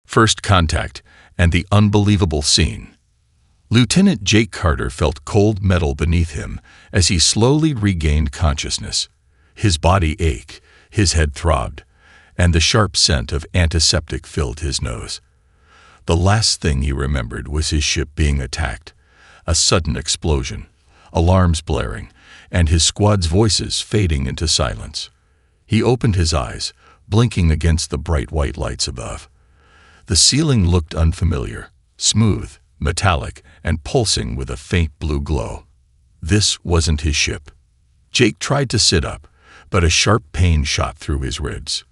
First contact, and the unbelievable scene. Lieutenant Jake Carter felt cold metal beneath him as he slowly regained consciousness. His body ached, his head throbbed, and the sharp scent of antiseptic filled his nose. The last thing he remembered was his ship being attacked, a sudden explosion, alarms blaring, and his squad's voices fading into silence. He opened his eyes, blinking against the bright white lights above. The ceiling looked unfamiliar, smooth, metallic, and pulsing with a faint blue glow. This wasn't his ship. Jake tried to sit up, but a sharp pain shot through his ribs.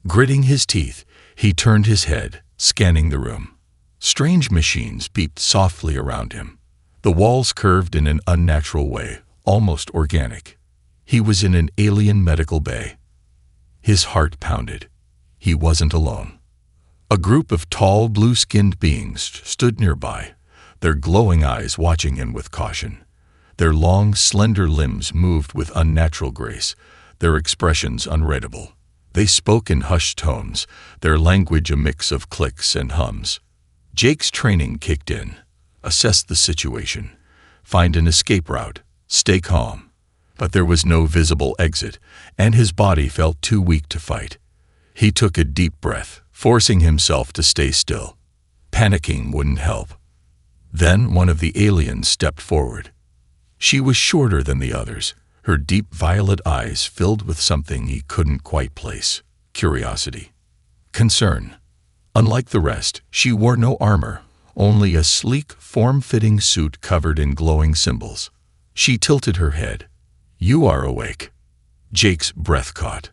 Gritting his teeth, he turned his head, scanning the room. Strange machines beeped softly around him. The walls curved in an unnatural way, almost organic. He was in an alien medical bay. His heart pounded. He wasn't alone. A group of tall, blue-skinned beings stood nearby, their glowing eyes watching him with caution. Their long, slender limbs moved with unnatural grace, their expressions unreadable. They spoke in hushed tones, their language a mix of clicks and hums. Jake's training kicked in. Assess the situation. Find an escape route. Stay calm. But there was no visible exit, and his body felt too weak to fight. He took a deep breath, forcing himself to stay still. Panicking wouldn't help. Then one of the aliens stepped forward. She was shorter than the others, her deep violet eyes filled with something he couldn't quite place: curiosity, concern. Unlike the rest, she wore no armor, only a sleek, form-fitting suit covered in glowing symbols. She tilted her head. "You are awake." Jake's breath caught.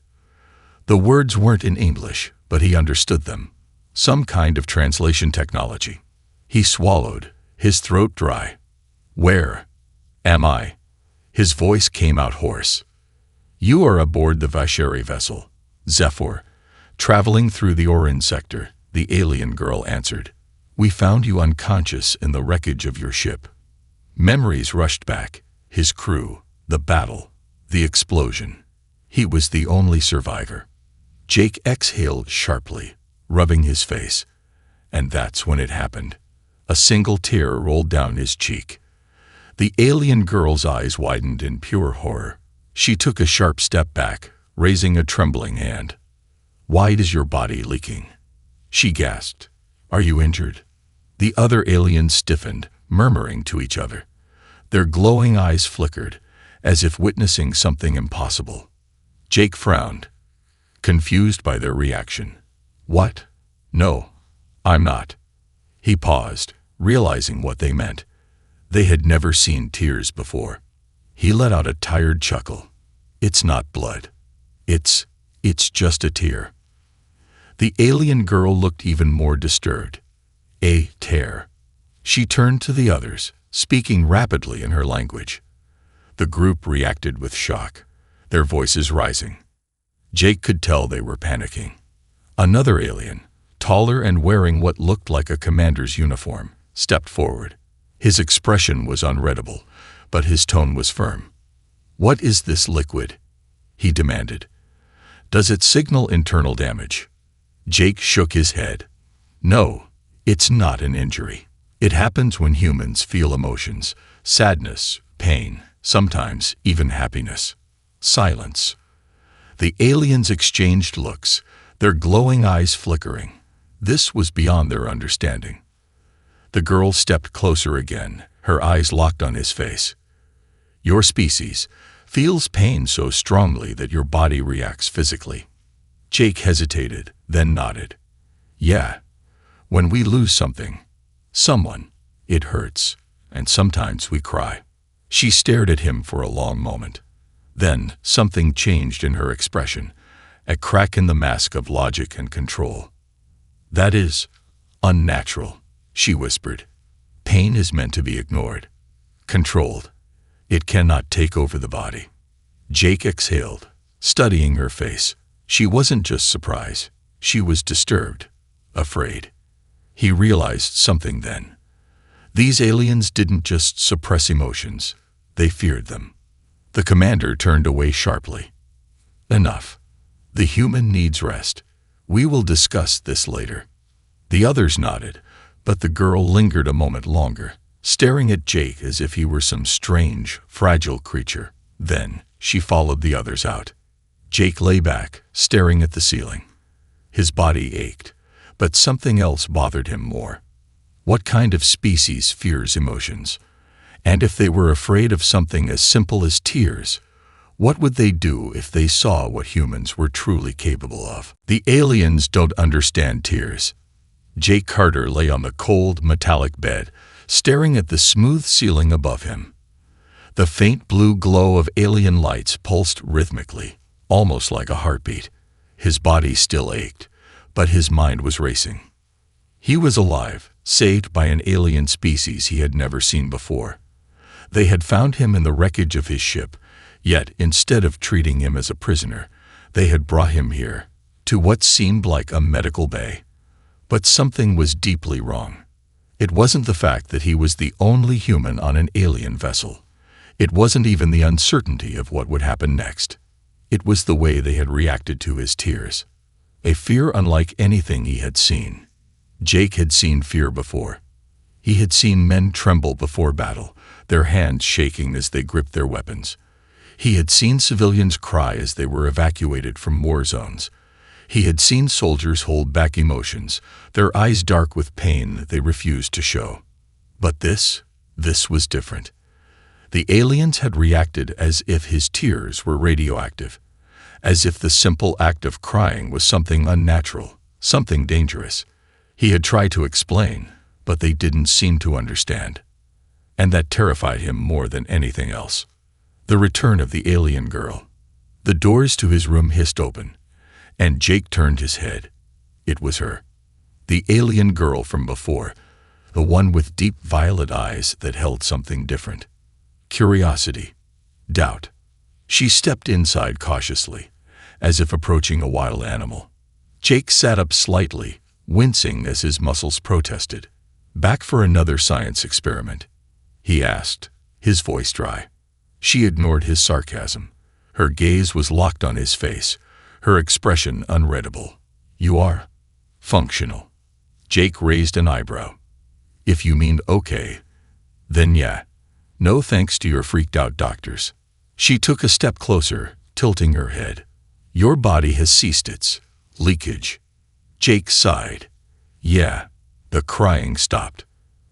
The words weren't in English, but he understood them. Some kind of translation technology. He swallowed, his throat dry. "Where am I?" His voice came out hoarse. "You are aboard the Vasheri vessel, Zephyr, traveling through the Orphan sector," the alien girl answered. "We found you unconscious in the wreckage of your ship." Memories rushed back. His crew, the battle, the explosion. He was the only survivor. Jake exhaled sharply, rubbing his face. And that's when it happened. A single tear rolled down his cheek. The alien girl's eyes widened in pure horror. She took a sharp step back, raising a trembling hand. "Why is your body leaking?" she gasped. "Are you injured?" The other aliens stiffened, murmuring to each other. Their glowing eyes flickered, as if witnessing something impossible. Jake frowned, confused by their reaction. "What? No, I'm not." He paused, realizing what they meant. They had never seen tears before. He let out a tired chuckle. "It's not blood. It's just a tear." The alien girl looked even more disturbed. "A tear." She turned to the others, speaking rapidly in her language. The group reacted with shock, their voices rising. Jake could tell they were panicking. Another alien, taller and wearing what looked like a commander's uniform, stepped forward. His expression was unreadable, but his tone was firm. "What is this liquid?" he demanded. "Does it signal internal damage?" Jake shook his head. "No, it's not an injury. It happens when humans feel emotions, sadness, pain, sometimes even happiness." Silence. The aliens exchanged looks, their glowing eyes flickering. This was beyond their understanding. The girl stepped closer again, her eyes locked on his face. "Your species feels pain so strongly that your body reacts physically." Jake hesitated, then nodded. "Yeah, when we lose someone, it hurts, and sometimes we cry." She stared at him for a long moment. Then something changed in her expression, a crack in the mask of logic and control. "That is unnatural," she whispered. "Pain is meant to be ignored, controlled. It cannot take over the body." Jake exhaled, studying her face. She wasn't just surprised. She was disturbed, afraid. He realized something then. These aliens didn't just suppress emotions, they feared them. The commander turned away sharply. "Enough. The human needs rest. We will discuss this later." The others nodded, but the girl lingered a moment longer, staring at Jake as if he were some strange, fragile creature. Then, she followed the others out. Jake lay back, staring at the ceiling. His body ached, but something else bothered him more. What kind of species fears emotions? And if they were afraid of something as simple as tears, what would they do if they saw what humans were truly capable of? The aliens don't understand tears. Jake Carter lay on the cold, metallic bed, staring at the smooth ceiling above him. The faint blue glow of alien lights pulsed rhythmically, almost like a heartbeat. His body still ached, but his mind was racing. He was alive, saved by an alien species he had never seen before. They had found him in the wreckage of his ship, yet instead of treating him as a prisoner, they had brought him here, to what seemed like a medical bay. But something was deeply wrong. It wasn't the fact that he was the only human on an alien vessel. It wasn't even the uncertainty of what would happen next. It was the way they had reacted to his tears. A fear unlike anything he had seen. Jake had seen fear before. He had seen men tremble before battle, their hands shaking as they gripped their weapons. He had seen civilians cry as they were evacuated from war zones. He had seen soldiers hold back emotions, their eyes dark with pain that they refused to show. But this was different. The aliens had reacted as if his tears were radioactive, as if the simple act of crying was something unnatural, something dangerous. He had tried to explain, but they didn't seem to understand. And that terrified him more than anything else. The return of the alien girl. The doors to his room hissed open, and Jake turned his head. It was her. The alien girl from before, the one with deep violet eyes that held something different. Curiosity. Doubt. She stepped inside cautiously, as if approaching a wild animal. Jake sat up slightly, wincing as his muscles protested. "Back for another science experiment?" he asked, his voice dry. She ignored his sarcasm. Her gaze was locked on his face, her expression unreadable. "You are functional." Jake raised an eyebrow. "If you mean okay, then yeah. No thanks to your freaked-out doctors." She took a step closer, tilting her head. "Your body has ceased its leakage." Jake sighed. "Yeah." The crying stopped.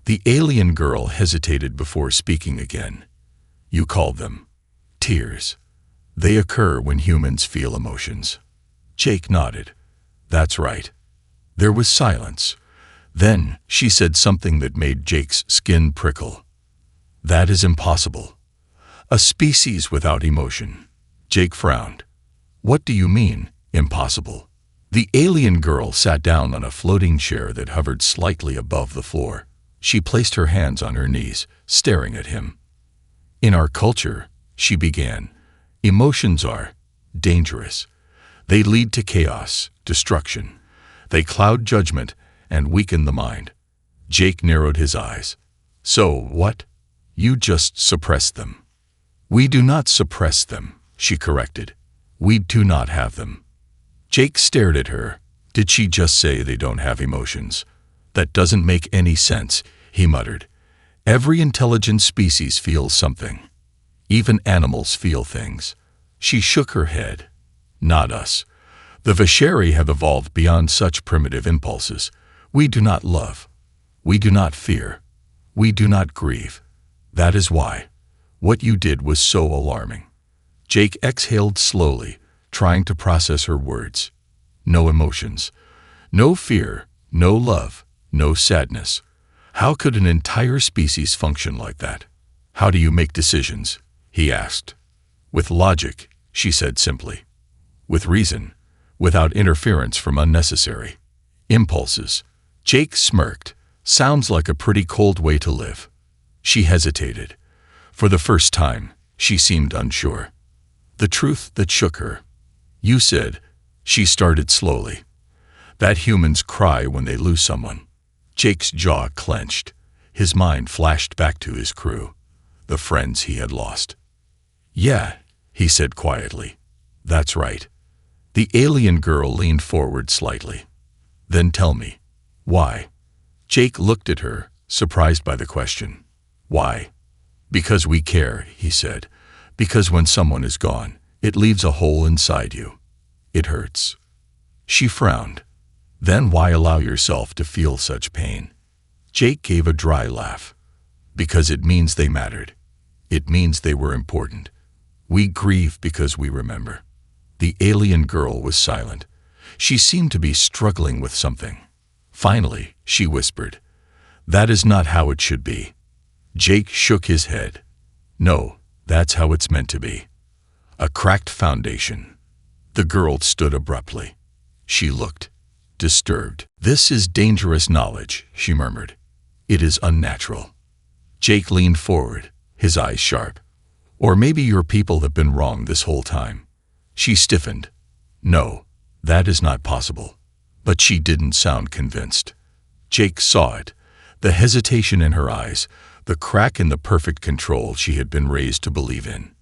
The alien girl hesitated before speaking again. "You called them tears. They occur when humans feel emotions." Jake nodded. "That's right." There was silence. Then she said something that made Jake's skin prickle. "That is impossible. A species without emotion." Jake frowned. "What do you mean, impossible?" The alien girl sat down on a floating chair that hovered slightly above the floor. She placed her hands on her knees, staring at him. "In our culture," she began, "emotions are dangerous. They lead to chaos, destruction. They cloud judgment and weaken the mind." Jake narrowed his eyes. "So what? You just suppress them." "We do not suppress them," she corrected. "We do not have them." Jake stared at her. Did she just say they don't have emotions? "That doesn't make any sense," he muttered. "Every intelligent species feels something. Even animals feel things." She shook her head. "Not us. The Visheri have evolved beyond such primitive impulses. We do not love. We do not fear. We do not grieve. That is why what you did was so alarming." Jake exhaled slowly, trying to process her words. No emotions. No fear. No love. No sadness. How could an entire species function like that? "How do you make decisions?" he asked. "With logic," she said simply. "With reason, without interference from unnecessary impulses." Jake smirked. "Sounds like a pretty cold way to live." She hesitated. For the first time, she seemed unsure. The truth that shook her. "You said," she started slowly, "that humans cry when they lose someone." Jake's jaw clenched. His mind flashed back to his crew, the friends he had lost. "Yeah," he said quietly. "That's right." The alien girl leaned forward slightly. "Then tell me, Why? Jake looked at her, surprised by the question. Why? Because we care, he said. Because when someone is gone, it leaves a hole inside you. It hurts. She frowned. Then why allow yourself to feel such pain? Jake gave a dry laugh. Because it means they mattered. It means they were important. We grieve because we remember. The alien girl was silent. She seemed to be struggling with something. Finally, she whispered, "That is not how it should be." Jake shook his head. "No, that's how it's meant to be." A cracked foundation. The girl stood abruptly. She looked disturbed. "This is dangerous knowledge," she murmured. "It is unnatural." Jake leaned forward, his eyes sharp. "Or maybe your people have been wrong this whole time." She stiffened. "No, that is not possible." But she didn't sound convinced. Jake saw it, the hesitation in her eyes, the crack in the perfect control she had been raised to believe in.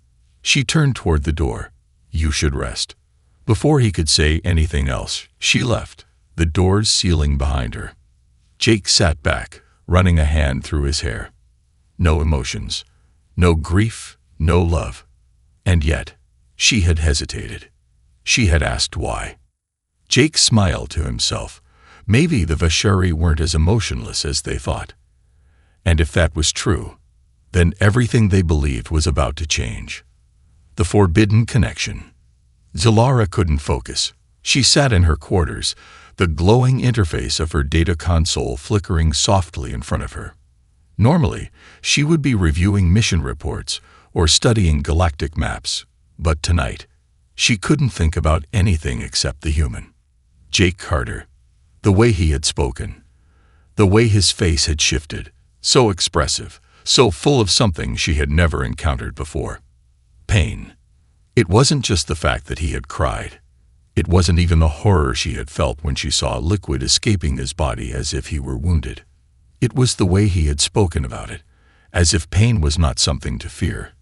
She turned toward the door. "You should rest." Before he could say anything else, she left, the doors sealing behind her. Jake sat back, running a hand through his hair. No emotions, no grief, no love. And yet, she had hesitated. She had asked why. Jake smiled to himself. Maybe the Vashari weren't as emotionless as they thought. And if that was true, then everything they believed was about to change. The forbidden connection. Zilara couldn't focus. She sat in her quarters, the glowing interface of her data console flickering softly in front of her. Normally, she would be reviewing mission reports or studying galactic maps, but tonight, she couldn't think about anything except the human. Jake Carter. The way he had spoken. The way his face had shifted, so expressive, so full of something she had never encountered before. Pain. It wasn't just the fact that he had cried. It wasn't even the horror she had felt when she saw liquid escaping his body as if he were wounded. It was the way he had spoken about it, as if pain was not something to fear,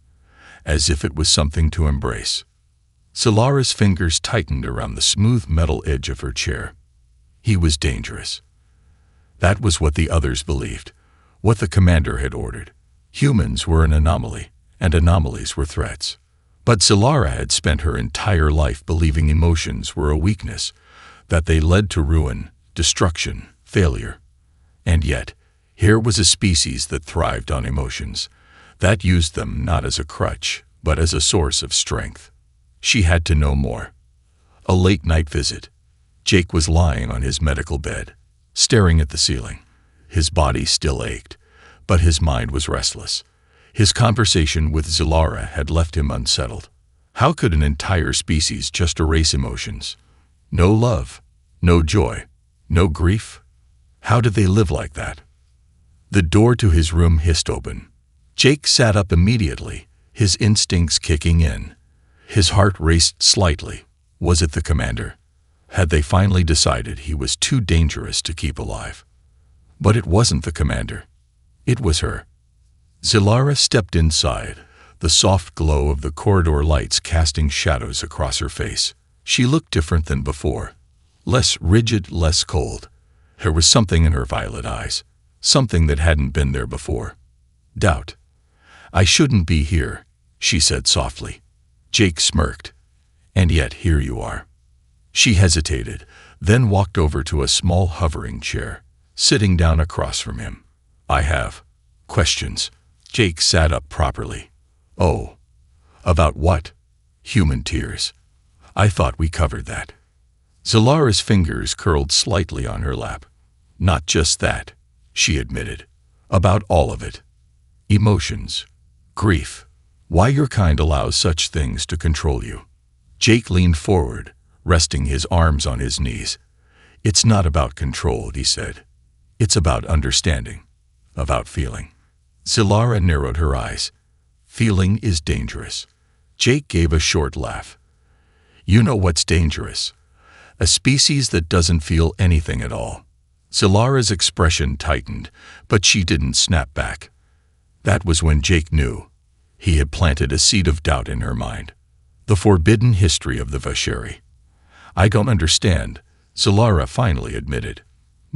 as if it was something to embrace. Zilara's fingers tightened around the smooth metal edge of her chair. He was dangerous. That was what the others believed, what the commander had ordered. Humans were an anomaly, and anomalies were threats. But Zilara had spent her entire life believing emotions were a weakness, that they led to ruin, destruction, failure. And yet, here was a species that thrived on emotions, that used them not as a crutch, but as a source of strength. She had to know more. A late-night visit. Jake was lying on his medical bed, staring at the ceiling. His body still ached, but his mind was restless. His conversation with Zilara had left him unsettled. How could an entire species just erase emotions? No love, no joy, no grief? How did they live like that? The door to his room hissed open. Jake sat up immediately, his instincts kicking in. His heart raced slightly. Was it the commander? Had they finally decided he was too dangerous to keep alive? But it wasn't the commander. It was her. Zilara stepped inside, the soft glow of the corridor lights casting shadows across her face. She looked different than before. Less rigid, less cold. There was something in her violet eyes, something that hadn't been there before. Doubt. "I shouldn't be here," she said softly. Jake smirked. "And yet here you are." She hesitated, then walked over to a small hovering chair, sitting down across from him. "I have questions." Jake sat up properly. "Oh. About what?" "Human tears. I thought we covered that." Zilara's fingers curled slightly on her lap. "Not just that," she admitted. "About all of it. Emotions. Grief. Why your kind allows such things to control you." Jake leaned forward, resting his arms on his knees. "It's not about control," he said. "It's about understanding. About feeling." Zilara narrowed her eyes. "Feeling is dangerous." Jake gave a short laugh. "You know what's dangerous? A species that doesn't feel anything at all." Zilara's expression tightened, but she didn't snap back. That was when Jake knew. He had planted a seed of doubt in her mind. The forbidden history of the Vashari. "I don't understand," Zilara finally admitted.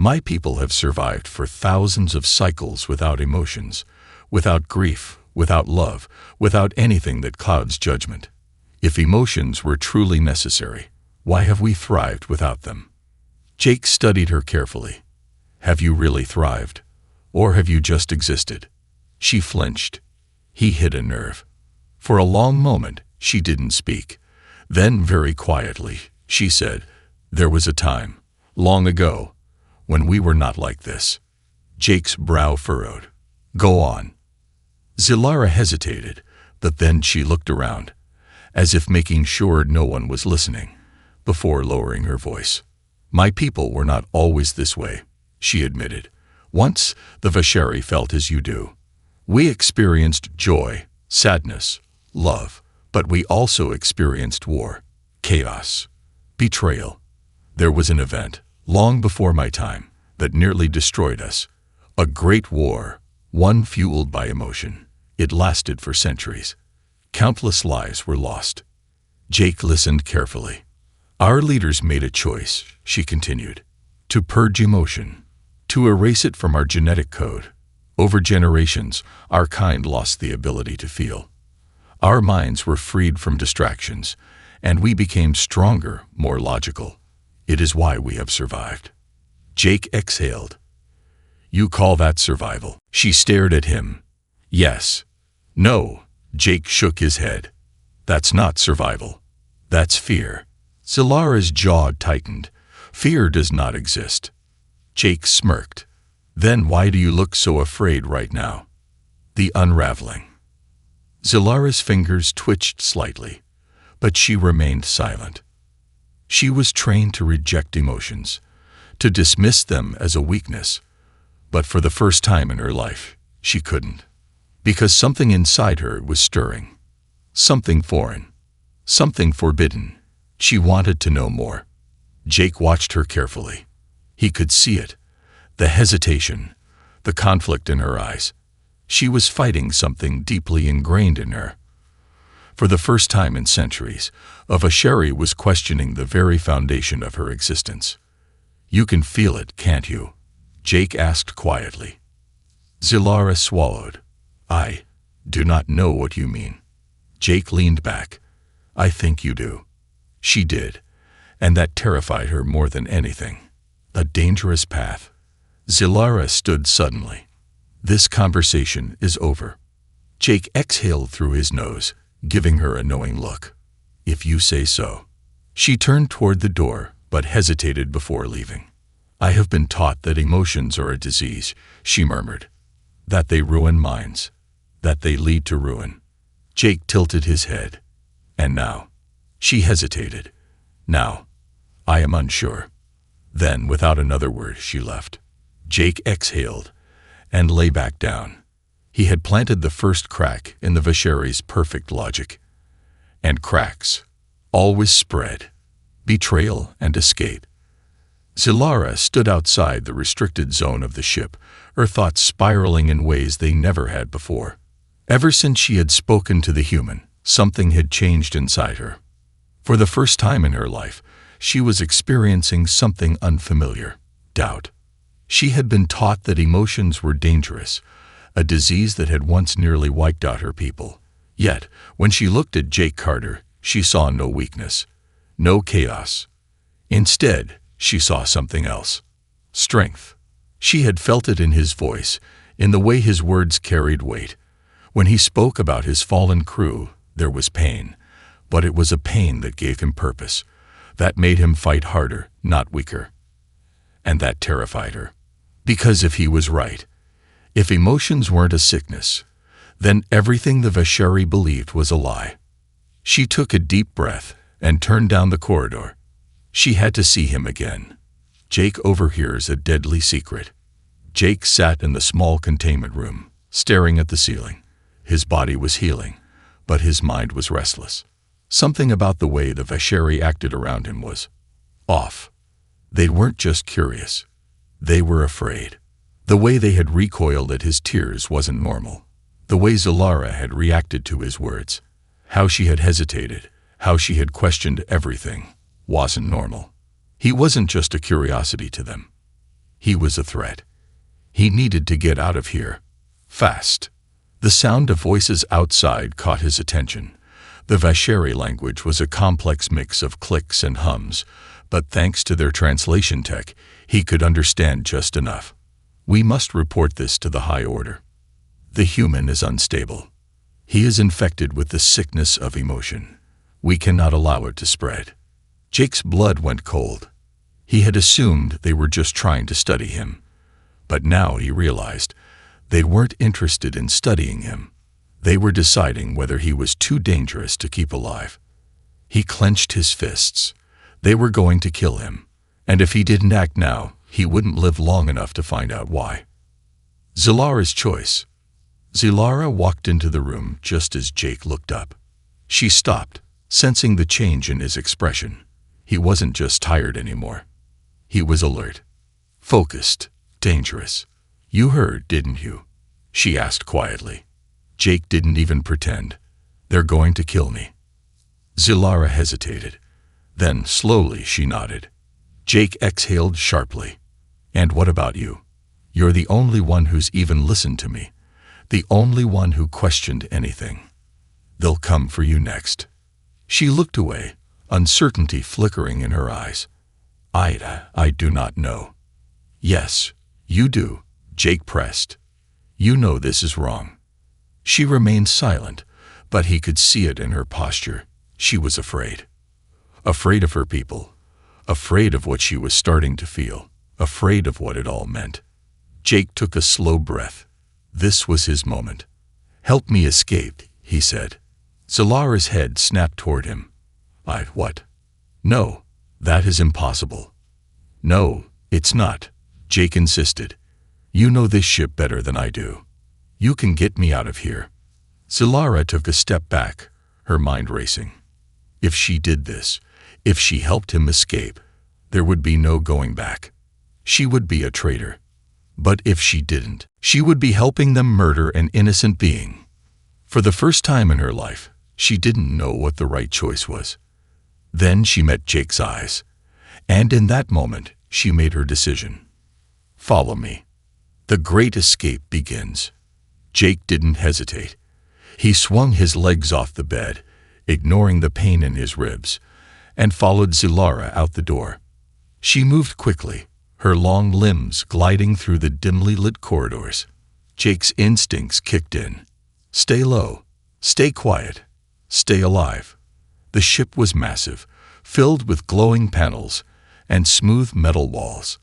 My people have survived for thousands of cycles without emotions, without grief, without love, without anything that clouds judgment. If emotions were truly necessary, why have we thrived without them? Jake studied her carefully. Have you really thrived? Or have you just existed? She flinched. He hit a nerve. For a long moment, she didn't speak. Then, very quietly, she said, "There was a time, long ago, when we were not like this." Jake's brow furrowed. "Go on." Zilara hesitated, but then she looked around, as if making sure no one was listening, before lowering her voice. "My people were not always this way," she admitted. "Once, the Vasheri felt as you do. We experienced joy, sadness, love, but we also experienced war, chaos, betrayal. There was an event, long before my time, that nearly destroyed us. A great war, one fueled by emotion. It lasted for centuries. Countless lives were lost." Jake listened carefully. "Our leaders made a choice," she continued, "to purge emotion, to erase it from our genetic code. Over generations, our kind lost the ability to feel. Our minds were freed from distractions, and we became stronger, more logical. It is why we have survived." Jake exhaled. "You call that survival?" She stared at him. "Yes." "No." Jake shook his head. "That's not survival. That's fear." Zilara's jaw tightened. "Fear does not exist." Jake smirked. "Then why do you look so afraid right now?" The unraveling. Zilara's fingers twitched slightly, but she remained silent. She was trained to reject emotions, to dismiss them as a weakness, but for the first time in her life, she couldn't. Because something inside her was stirring. Something foreign. Something forbidden. She wanted to know more. Jake watched her carefully. He could see it. The hesitation, the conflict in her eyes. She was fighting something deeply ingrained in her. For the first time in centuries, a Vasheri was questioning the very foundation of her existence. "You can feel it, can't you?" Jake asked quietly. Zilara swallowed. "I do not know what you mean." Jake leaned back. "I think you do." She did, and that terrified her more than anything. A dangerous path. Zilara stood suddenly. "This conversation is over." Jake exhaled through his nose, giving her a knowing look. "If you say so." She turned toward the door, but hesitated before leaving. "I have been taught that emotions are a disease," she murmured. "That they ruin minds. That they lead to ruin." Jake tilted his head. "And now?" She hesitated. "Now, I am unsure." Then, without another word, she left. Jake exhaled and lay back down. He had planted the first crack in the Vasheri's perfect logic. And cracks always spread. Betrayal and escape. Zilara stood outside the restricted zone of the ship, her thoughts spiraling in ways they never had before. Ever since she had spoken to the human, something had changed inside her. For the first time in her life, she was experiencing something unfamiliar: doubt. She had been taught that emotions were dangerous, a disease that had once nearly wiped out her people. Yet, when she looked at Jake Carter, she saw no weakness, no chaos. Instead, she saw something else: strength. She had felt it in his voice, in the way his words carried weight. When he spoke about his fallen crew, there was pain, but it was a pain that gave him purpose, that made him fight harder, not weaker. And that terrified her. Because if he was right, if emotions weren't a sickness, then everything the Vasheri believed was a lie. She took a deep breath and turned down the corridor. She had to see him again. Jake overhears a deadly secret. Jake sat in the small containment room, staring at the ceiling. His body was healing, but his mind was restless. Something about the way the Vasheri acted around him was off. They weren't just curious. They were afraid. The way they had recoiled at his tears wasn't normal. The way Zilara had reacted to his words, how she had hesitated, how she had questioned everything, wasn't normal. He wasn't just a curiosity to them. He was a threat. He needed to get out of here. Fast. The sound of voices outside caught his attention. The Vasheri language was a complex mix of clicks and hums, but thanks to their translation tech, he could understand just enough. We must report this to the high order. The human is unstable. He is infected with the sickness of emotion. We cannot allow it to spread. Jake's blood went cold. He had assumed they were just trying to study him. But now he realized they weren't interested in studying him. They were deciding whether he was too dangerous to keep alive. He clenched his fists. They were going to kill him. And if he didn't act now, he wouldn't live long enough to find out why. Zilara's choice. Zilara walked into the room just as Jake looked up. She stopped, sensing the change in his expression. He wasn't just tired anymore. He was alert, focused, dangerous. "You heard, didn't you?" she asked quietly. Jake didn't even pretend. "They're going to kill me." Zilara hesitated. Then, slowly, she nodded. Jake exhaled sharply. "And what about you? You're the only one who's even listened to me. The only one who questioned anything. They'll come for you next." She looked away, uncertainty flickering in her eyes. I do not know." "Yes, you do," Jake pressed. "You know this is wrong." She remained silent, but he could see it in her posture. She was afraid. Afraid of her people. Afraid of what she was starting to feel. Afraid of what it all meant. Jake took a slow breath. This was his moment. "Help me escape," he said. Zilara's head snapped toward him. What? No, that is impossible." "No, it's not," Jake insisted. "You know this ship better than I do. You can get me out of here." Zilara took a step back, her mind racing. If she did this, if she helped him escape, there would be no going back. She would be a traitor. But if she didn't, she would be helping them murder an innocent being. For the first time in her life, she didn't know what the right choice was. Then she met Jake's eyes, and in that moment, she made her decision. "Follow me. The great escape begins." Jake didn't hesitate. He swung his legs off the bed, ignoring the pain in his ribs, and followed Zilara out the door. She moved quickly, her long limbs gliding through the dimly lit corridors. Jake's instincts kicked in. Stay low, stay quiet, stay alive. The ship was massive, filled with glowing panels and smooth metal walls.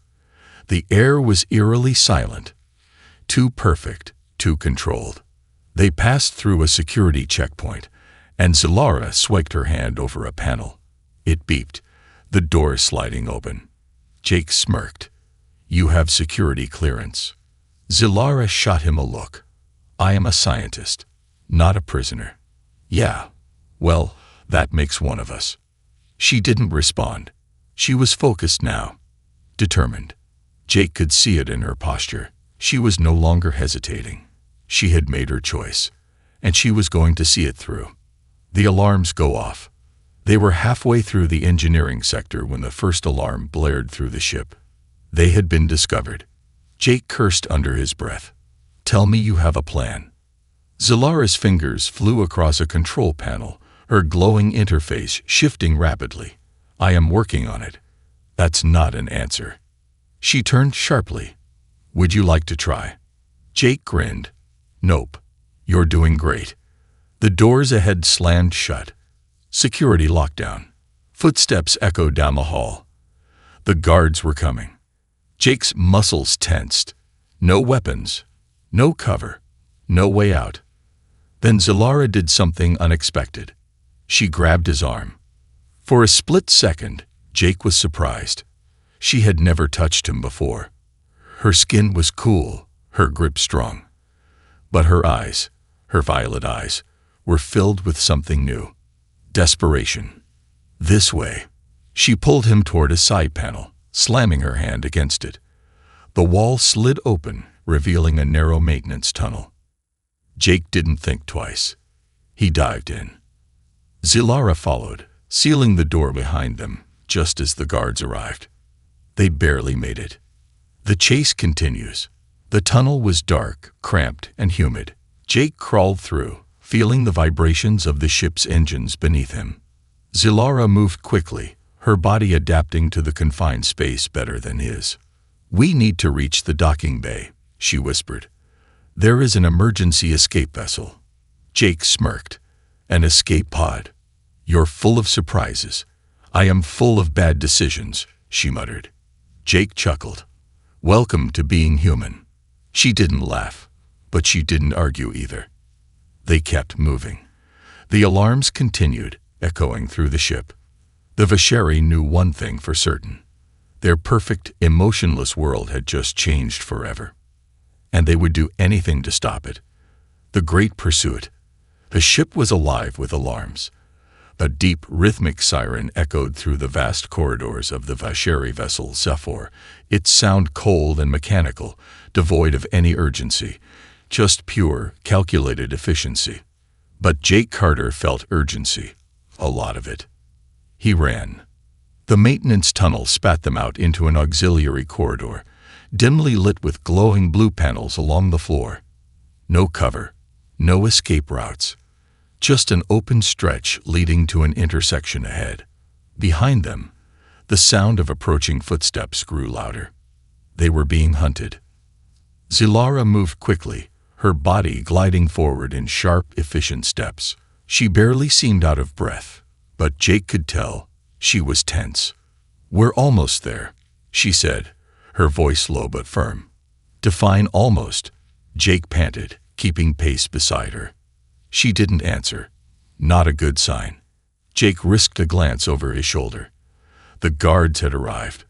The air was eerily silent, too perfect, too controlled. They passed through a security checkpoint, and Zilara swiped her hand over a panel. It beeped, the door sliding open. Jake smirked. "You have security clearance." Zilara shot him a look. "I am a scientist, not a prisoner." "Yeah, well, that makes one of us." She didn't respond. She was focused now, determined. Jake could see it in her posture. She was no longer hesitating. She had made her choice, and she was going to see it through. The alarms go off. They were halfway through the engineering sector when the first alarm blared through the ship. They had been discovered. Jake cursed under his breath. "Tell me you have a plan." Zilara's fingers flew across a control panel, her glowing interface shifting rapidly. "I am working on it." "That's not an answer." She turned sharply. "Would you like to try?" Jake grinned. "Nope. You're doing great." The doors ahead slammed shut. Security lockdown. Footsteps echoed down the hall. The guards were coming. Jake's muscles tensed. No weapons. No cover. No way out. Then Zilara did something unexpected. She grabbed his arm. For a split second, Jake was surprised. She had never touched him before. Her skin was cool, her grip strong. But her eyes, her violet eyes, were filled with something new. Desperation. "This way." She pulled him toward a side panel, slamming her hand against it. The wall slid open, revealing a narrow maintenance tunnel. Jake didn't think twice. He dived in. Zilara followed, sealing the door behind them, just as the guards arrived. They barely made it. The chase continues. The tunnel was dark, cramped, and humid. Jake crawled through, feeling the vibrations of the ship's engines beneath him. Zilara moved quickly, her body adapting to the confined space better than his. "We need to reach the docking bay," she whispered. "There is an emergency escape vessel." Jake smirked. "An escape pod? You're full of surprises." "I am full of bad decisions," she muttered. Jake chuckled. "Welcome to being human." She didn't laugh, but she didn't argue either. They kept moving. The alarms continued, echoing through the ship. The Vasheri knew one thing for certain. Their perfect, emotionless world had just changed forever. And they would do anything to stop it. The great pursuit. The ship was alive with alarms. A deep, rhythmic siren echoed through the vast corridors of the Vasheri vessel Zephyr, its sound cold and mechanical, devoid of any urgency, just pure, calculated efficiency. But Jake Carter felt urgency, a lot of it. He ran. The maintenance tunnel spat them out into an auxiliary corridor, dimly lit with glowing blue panels along the floor. No cover, no escape routes. Just an open stretch leading to an intersection ahead. Behind them, the sound of approaching footsteps grew louder. They were being hunted. Zilara moved quickly, her body gliding forward in sharp, efficient steps. She barely seemed out of breath, but Jake could tell she was tense. "We're almost there," she said, her voice low but firm. "Define almost," Jake panted, keeping pace beside her. She didn't answer. Not a good sign. Jake risked a glance over his shoulder. The guards had arrived.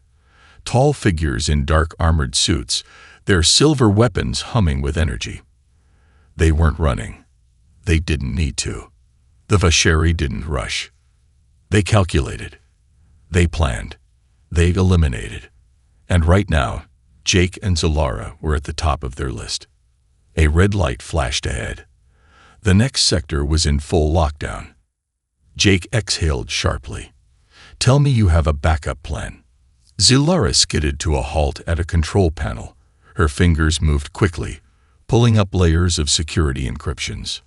Tall figures in dark armored suits, their silver weapons humming with energy. They weren't running. They didn't need to. The Vasheri didn't rush. They calculated. They planned. They eliminated. And right now, Jake and Zilara were at the top of their list. A red light flashed ahead. The next sector was in full lockdown. Jake exhaled sharply. "Tell me you have a backup plan." Zilara skidded to a halt at a control panel. Her fingers moved quickly, pulling up layers of security encryptions.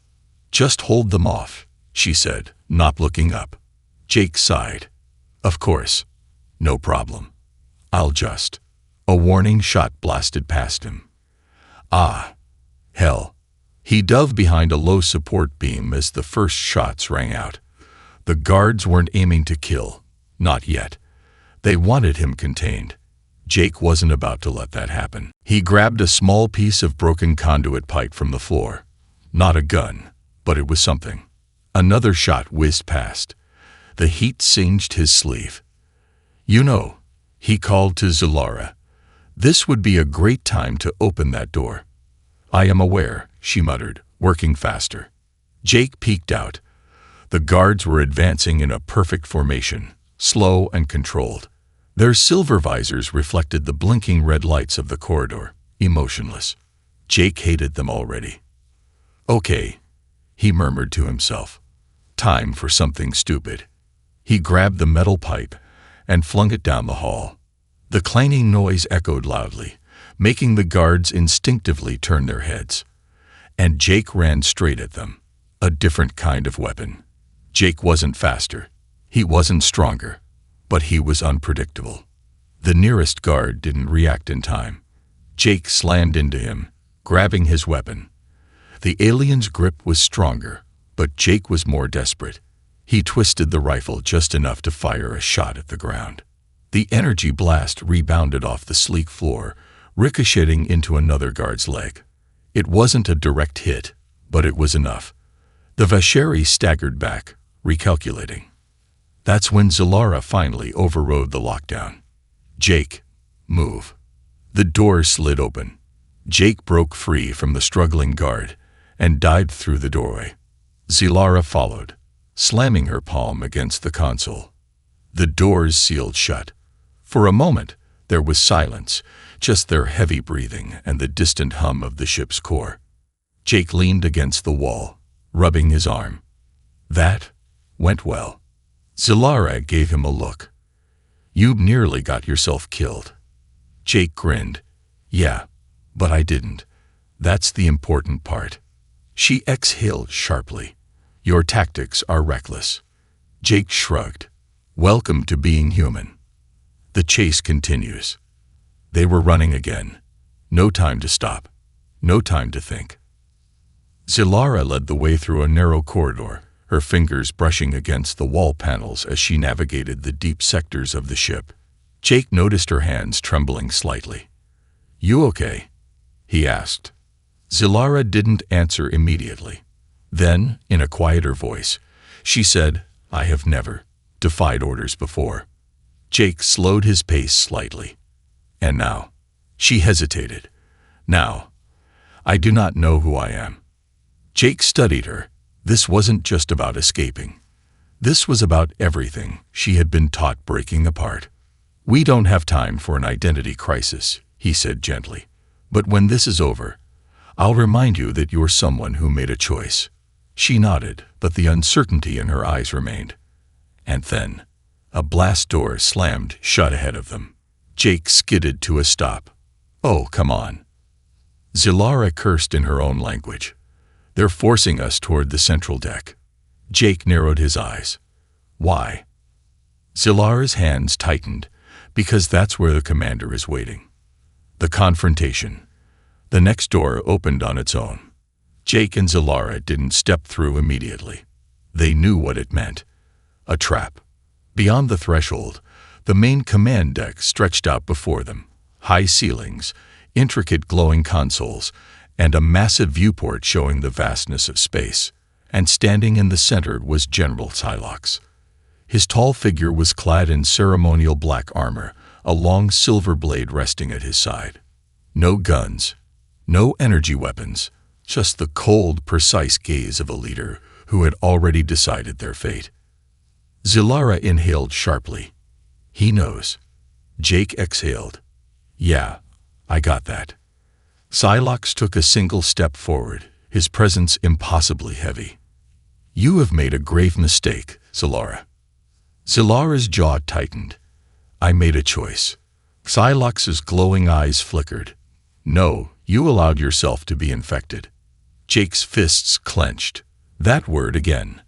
"Just hold them off," she said, not looking up. Jake sighed. "Of course. No problem. I'll just." A warning shot blasted past him. Ah, hell. He dove behind a low support beam as the first shots rang out. The guards weren't aiming to kill. Not yet. They wanted him contained. Jake wasn't about to let that happen. He grabbed a small piece of broken conduit pipe from the floor. Not a gun, but it was something. Another shot whizzed past. The heat singed his sleeve. "You know," he called to Zilara, "this would be a great time to open that door." "I am aware," she muttered, working faster. Jake peeked out. The guards were advancing in a perfect formation, slow and controlled. Their silver visors reflected the blinking red lights of the corridor, emotionless. Jake hated them already. "Okay," he murmured to himself. "Time for something stupid." He grabbed the metal pipe and flung it down the hall. The clanging noise echoed loudly, making the guards instinctively turn their heads. And Jake ran straight at them. A different kind of weapon. Jake wasn't faster. He wasn't stronger. But he was unpredictable. The nearest guard didn't react in time. Jake slammed into him, grabbing his weapon. The alien's grip was stronger, but Jake was more desperate. He twisted the rifle just enough to fire a shot at the ground. The energy blast rebounded off the sleek floor, ricocheting into another guard's leg. It wasn't a direct hit, but it was enough. The Vasheri staggered back, recalculating. That's when Zilara finally overrode the lockdown. "Jake, move." The door slid open. Jake broke free from the struggling guard and dived through the doorway. Zilara followed, slamming her palm against the console. The doors sealed shut. For a moment, there was silence, just their heavy breathing and the distant hum of the ship's core. Jake leaned against the wall, rubbing his arm. That went well. Zilara gave him a look. "You nearly got yourself killed." Jake grinned, Yeah, but I didn't. That's the important part. She exhaled sharply. Your tactics are reckless. Jake shrugged. Welcome to being human. The chase continues. They were running again. No time to stop. No time to think. Zilara led the way through a narrow corridor, her fingers brushing against the wall panels as she navigated the deep sectors of the ship. Jake noticed her hands trembling slightly. You okay? He asked. Zilara didn't answer immediately. Then, in a quieter voice, she said, I have never defied orders before. Jake slowed his pace slightly. And now? She hesitated. Now, I do not know who I am. Jake studied her. This wasn't just about escaping. This was about everything she had been taught breaking apart. We don't have time for an identity crisis, he said gently. But when this is over, I'll remind you that you're someone who made a choice. She nodded, but the uncertainty in her eyes remained. And then, a blast door slammed shut ahead of them. Jake skidded to a stop. Oh, come on. Zilara cursed in her own language. They're forcing us toward the central deck. Jake narrowed his eyes. Why? Zilara's hands tightened, because that's where the commander is waiting. The confrontation. The next door opened on its own. Jake and Zilara didn't step through immediately. They knew what it meant. A trap. Beyond the threshold, the main command deck stretched out before them. High ceilings, intricate glowing consoles, and a massive viewport showing the vastness of space. And standing in the center was General Psylocke. His tall figure was clad in ceremonial black armor, a long silver blade resting at his side. No guns, no energy weapons, just the cold, precise gaze of a leader who had already decided their fate. Zilara inhaled sharply. He knows. Jake exhaled. Yeah, I got that. Psylocke took a single step forward, his presence impossibly heavy. You have made a grave mistake, Zilara. Zilara's jaw tightened. I made a choice. Psylocke's glowing eyes flickered. No, you allowed yourself to be infected. Jake's fists clenched. That word again.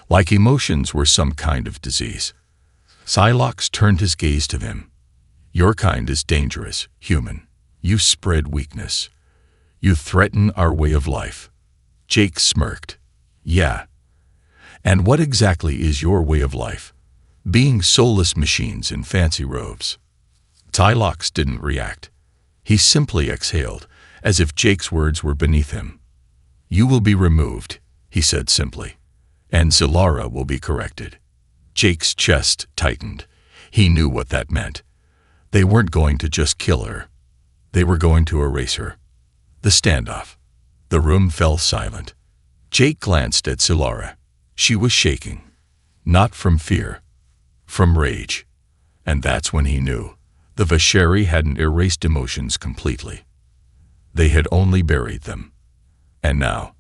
Like emotions were some kind of disease. Psylocke turned his gaze to him. Your kind is dangerous, human. You spread weakness. You threaten our way of life. Jake smirked. Yeah. And what exactly is your way of life? Being soulless machines in fancy robes. Psylocke didn't react. He simply exhaled, as if Jake's words were beneath him. You will be removed, he said simply, and Zilara will be corrected. Jake's chest tightened. He knew what that meant. They weren't going to just kill her. They were going to erase her. The standoff. The room fell silent. Jake glanced at Zilara. She was shaking. Not from fear. From rage. And that's when he knew. The Vasheri hadn't erased emotions completely. They had only buried them. And now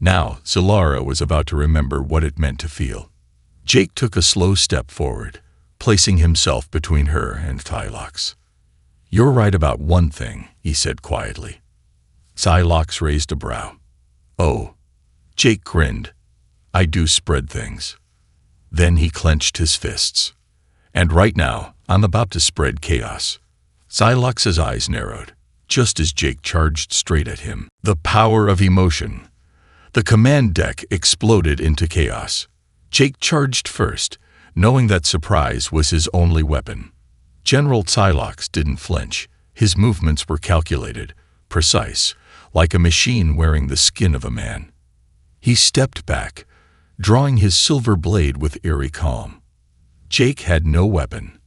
Zilara was about to remember what it meant to feel. Jake took a slow step forward, placing himself between her and Psylocke. You're right about one thing, he said quietly. Psylocke raised a brow. Oh. Jake grinned. I do spread things. Then he clenched his fists. And right now, I'm about to spread chaos. Psylocke's eyes narrowed, just as Jake charged straight at him. The power of emotion. The command deck exploded into chaos. Jake charged first, knowing that surprise was his only weapon. General Psylocke didn't flinch. His movements were calculated, precise, like a machine wearing the skin of a man. He stepped back, drawing his silver blade with eerie calm. Jake had no weapon,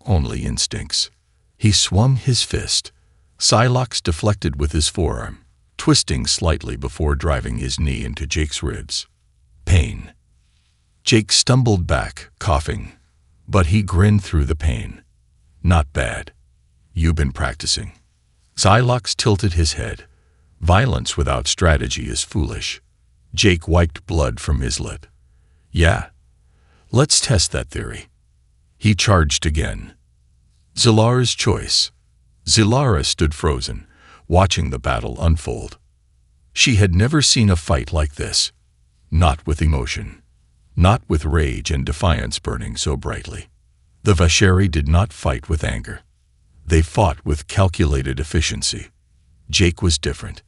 only instincts. He swung his fist. Psylocke deflected with his forearm, twisting slightly before driving his knee into Jake's ribs. Pain. Jake stumbled back, coughing, but he grinned through the pain. Not bad. You've been practicing. Psylocke tilted his head. Violence without strategy is foolish. Jake wiped blood from his lip. Yeah. Let's test that theory. He charged again. Zilara's choice. Zilara stood frozen, watching the battle unfold. She had never seen a fight like this. Not with emotion. Not with rage and defiance burning so brightly. The Vasheri did not fight with anger. They fought with calculated efficiency. Jake was different.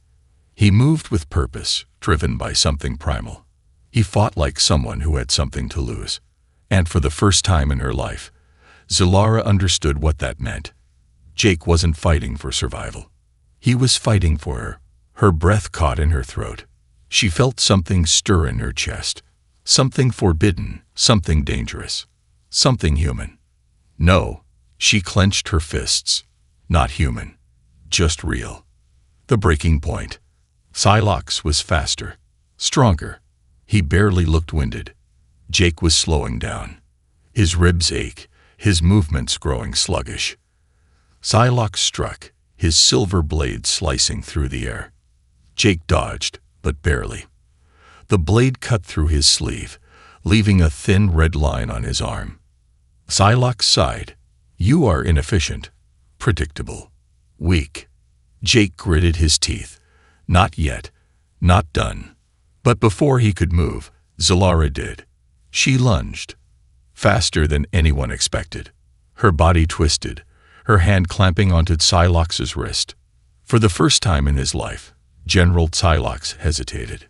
He moved with purpose, driven by something primal. He fought like someone who had something to lose. And for the first time in her life, Zilara understood what that meant. Jake wasn't fighting for survival. He was fighting for her. Her breath caught in her throat. She felt something stir in her chest. Something forbidden, something dangerous, something human. No, she clenched her fists. Not human, just real. The breaking point. Psylocke was faster, stronger. He barely looked winded. Jake was slowing down. His ribs ached, his movements growing sluggish. Psylocke struck, his silver blade slicing through the air. Jake dodged, but barely. The blade cut through his sleeve, leaving a thin red line on his arm. Psylocke sighed. "You are inefficient, predictable, weak." Jake gritted his teeth. Not yet, not done. But before he could move, Zilara did. She lunged, faster than anyone expected. Her body twisted, her hand clamping onto Psylocke's wrist. For the first time in his life, General Psylocke hesitated.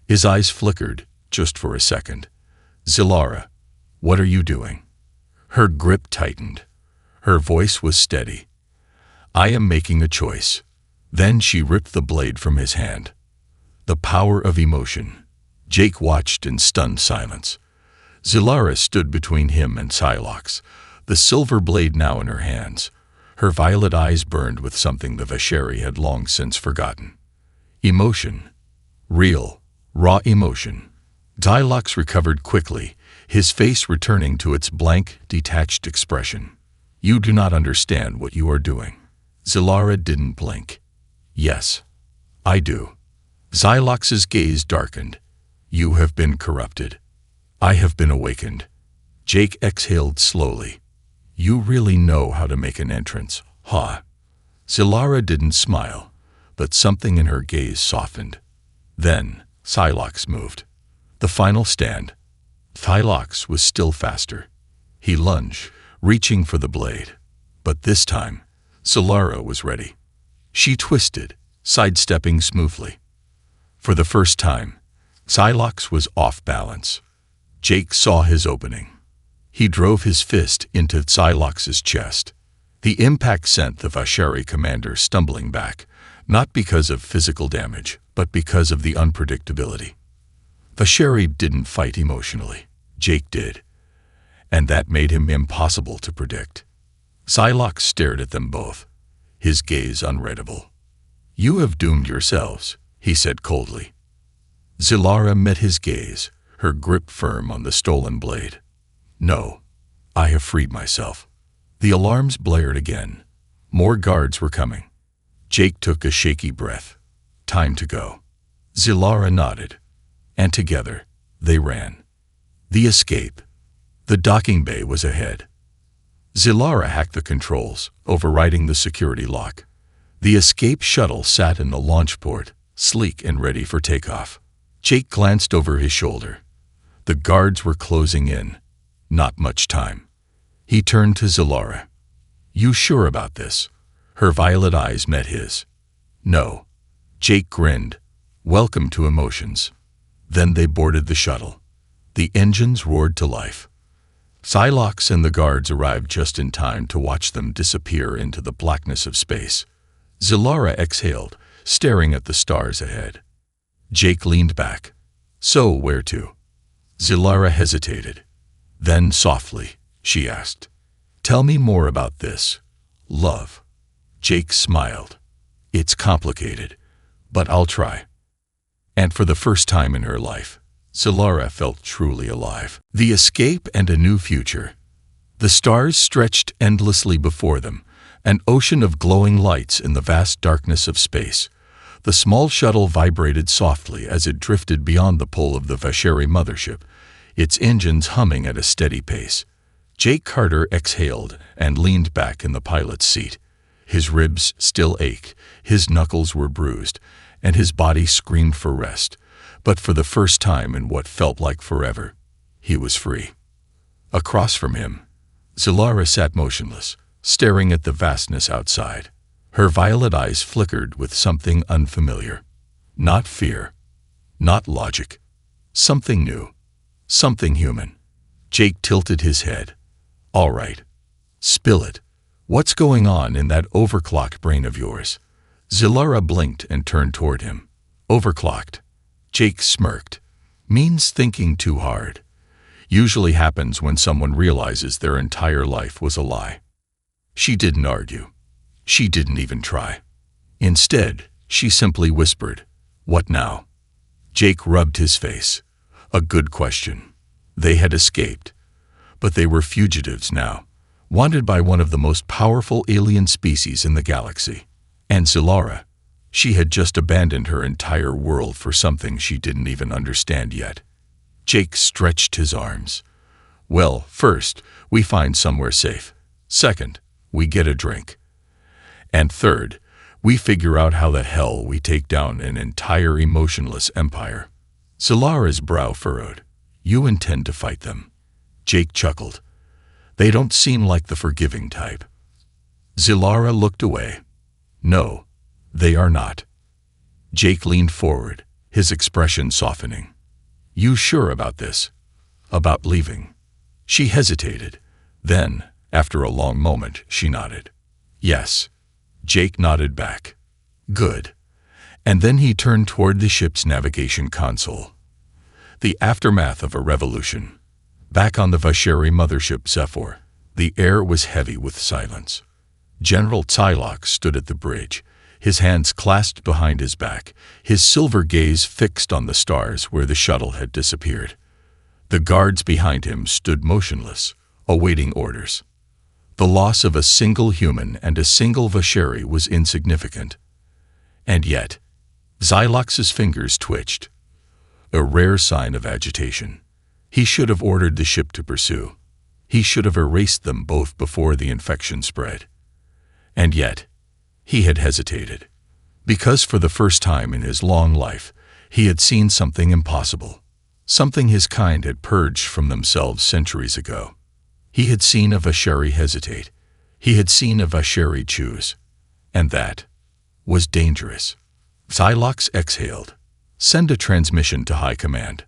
His eyes flickered, just for a second. "Zilara, what are you doing?" Her grip tightened. Her voice was steady. "I am making a choice." Then she ripped the blade from his hand. The power of emotion. Jake watched in stunned silence. Zilara stood between him and Psylocke, the silver blade now in her hands. Her violet eyes burned with something the Vasheri had long since forgotten. Emotion. Real, raw emotion. Psylocke recovered quickly, his face returning to its blank, detached expression. "You do not understand what you are doing." Zilara didn't blink. "Yes, I do." Psylocke's gaze darkened. "You have been corrupted. I have been awakened." Jake exhaled slowly. "You really know how to make an entrance, huh?" Zilara didn't smile, but something in her gaze softened. Then Psylocke moved. The final stand. Psylocke was still faster. He lunged, reaching for the blade. But this time, Zilara was ready. She twisted, sidestepping smoothly. For the first time, Psylocke was off balance. Jake saw his opening. He drove his fist into Psylocke's chest. The impact sent the Vasheri commander stumbling back, not because of physical damage, but because of the unpredictability. Vasheri didn't fight emotionally. Jake did. And that made him impossible to predict. Psylocke stared at them both, his gaze unreadable. "You have doomed yourselves," he said coldly. Zilara met his gaze, her grip firm on the stolen blade. "No, I have freed myself." The alarms blared again. More guards were coming. Jake took a shaky breath. Time to go. Zilara nodded, and together they ran. The escape. The docking bay was ahead. Zilara hacked the controls, overriding the security lock. The escape shuttle sat in the launch port, sleek and ready for takeoff. Jake glanced over his shoulder. The guards were closing in. Not much time. He turned to Zilara. "You sure about this?" Her violet eyes met his. "No." Jake grinned. "Welcome to emotions." Then they boarded the shuttle. The engines roared to life. Psylocke and the guards arrived just in time to watch them disappear into the blackness of space. Zilara exhaled, staring at the stars ahead. Jake leaned back. "So, where to?" Zilara hesitated. Then softly, she asked, "Tell me more about this, love." Jake smiled. "It's complicated, but I'll try." And for the first time in her life, Zilara felt truly alive. The escape and a new future. The stars stretched endlessly before them, an ocean of glowing lights in the vast darkness of space. The small shuttle vibrated softly as it drifted beyond the pull of the Vasheri mothership, its engines humming at a steady pace. Jake Carter exhaled and leaned back in the pilot's seat. His ribs still ached, his knuckles were bruised, and his body screamed for rest. But for the first time in what felt like forever, he was free. Across from him, Zilara sat motionless, staring at the vastness outside. Her violet eyes flickered with something unfamiliar. Not fear, not logic. Something new, something human. Jake tilted his head. All right. Spill it. What's going on in that overclocked brain of yours? Zilara blinked and turned toward him. Overclocked. Jake smirked. Means thinking too hard. Usually happens when someone realizes their entire life was a lie. She didn't argue. She didn't even try. Instead, she simply whispered, "What now?" Jake rubbed his face. A good question. They had escaped, but they were fugitives now, wanted by one of the most powerful alien species in the galaxy. And Zilara, she had just abandoned her entire world for something she didn't even understand yet. Jake stretched his arms. Well, first, we find somewhere safe. Second, we get a drink. And third, we figure out how the hell we take down an entire emotionless empire. Zilara's brow furrowed. You intend to fight them? Jake chuckled. They don't seem like the forgiving type. Zilara looked away. No, they are not. Jake leaned forward, his expression softening. You sure about this? About leaving? She hesitated. Then, after a long moment, she nodded. Yes. Jake nodded back. Good. And then he turned toward the ship's navigation console. The aftermath of a revolution. Back on the Vasheri mothership Zephyr, the air was heavy with silence. General Psylocke stood at the bridge, his hands clasped behind his back, his silver gaze fixed on the stars where the shuttle had disappeared. The guards behind him stood motionless, awaiting orders. The loss of a single human and a single Vasheri was insignificant. And yet, Xylox's fingers twitched. A rare sign of agitation. He should have ordered the ship to pursue. He should have erased them both before the infection spread. And yet, he had hesitated. Because for the first time in his long life, he had seen something impossible. Something his kind had purged from themselves centuries ago. He had seen a Vasheri hesitate. He had seen a Vasheri choose. And that was dangerous. Psylocke exhaled. Send a transmission to High Command.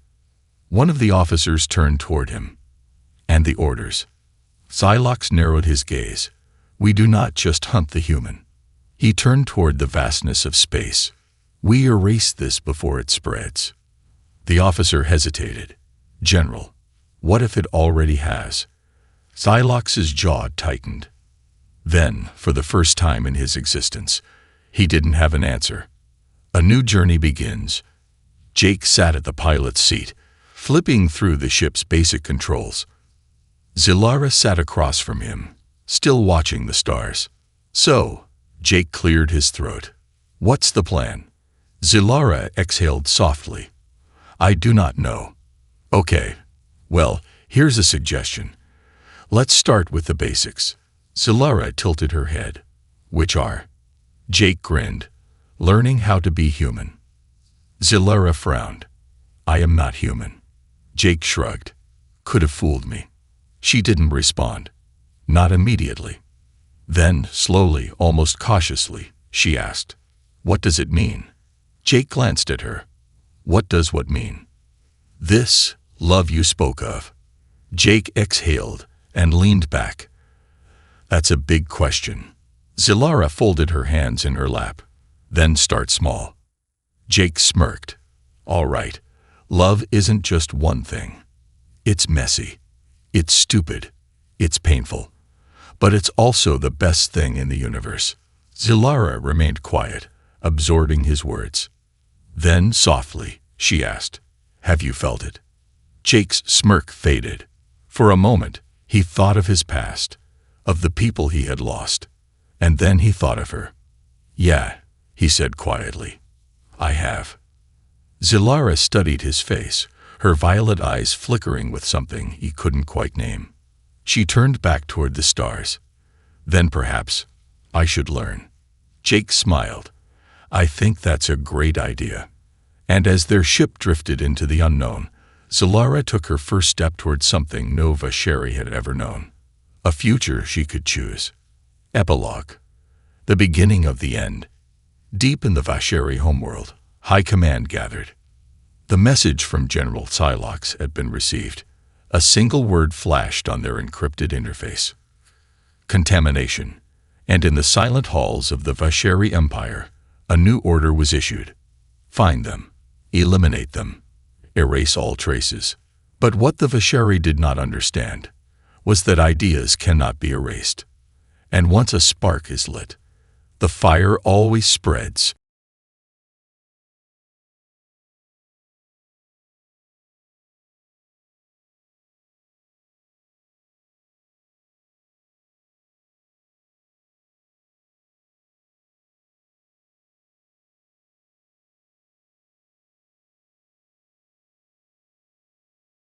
One of the officers turned toward him. And the orders. Psylocke narrowed his gaze. We do not just hunt the human. He turned toward the vastness of space. We erase this before it spreads. The officer hesitated. General, what if it already has? Psylocke's jaw tightened. Then, for the first time in his existence, he didn't have an answer. A new journey begins. Jake sat at the pilot's seat, flipping through the ship's basic controls. Zilara sat across from him, still watching the stars. So, Jake cleared his throat. What's the plan? Zilara exhaled softly. I do not know. Okay, well, here's a suggestion. Let's start with the basics. Zilara tilted her head. Which are? Jake grinned. Learning how to be human. Zilara frowned. I am not human. Jake shrugged. Could have fooled me. She didn't respond. Not immediately. Then, slowly, almost cautiously, she asked, What does it mean? Jake glanced at her. What does what mean? This love you spoke of. Jake exhaled and leaned back. That's a big question. Zilara folded her hands in her lap. Then start small. Jake smirked. All right, love isn't just one thing. It's messy. It's stupid. It's painful. But it's also the best thing in the universe. Zilara remained quiet, absorbing his words. Then, softly, she asked, Have you felt it? Jake's smirk faded. For a moment, he thought of his past, of the people he had lost. And then he thought of her. Yeah, he said quietly. I have. Zilara studied his face, her violet eyes flickering with something he couldn't quite name. She turned back toward the stars. Then perhaps, I should learn. Jake smiled. I think that's a great idea. And as their ship drifted into the unknown, Zalara took her first step toward something no Vasheri had ever known. A future she could choose. Epilogue. The beginning of the end. Deep in the Vasheri homeworld, High Command gathered. The message from General Psylocke had been received. A single word flashed on their encrypted interface. Contamination. And in the silent halls of the Vasheri Empire, a new order was issued. Find them. Eliminate them. Erase all traces. But what the Vasheri did not understand was that ideas cannot be erased. And once a spark is lit, the fire always spreads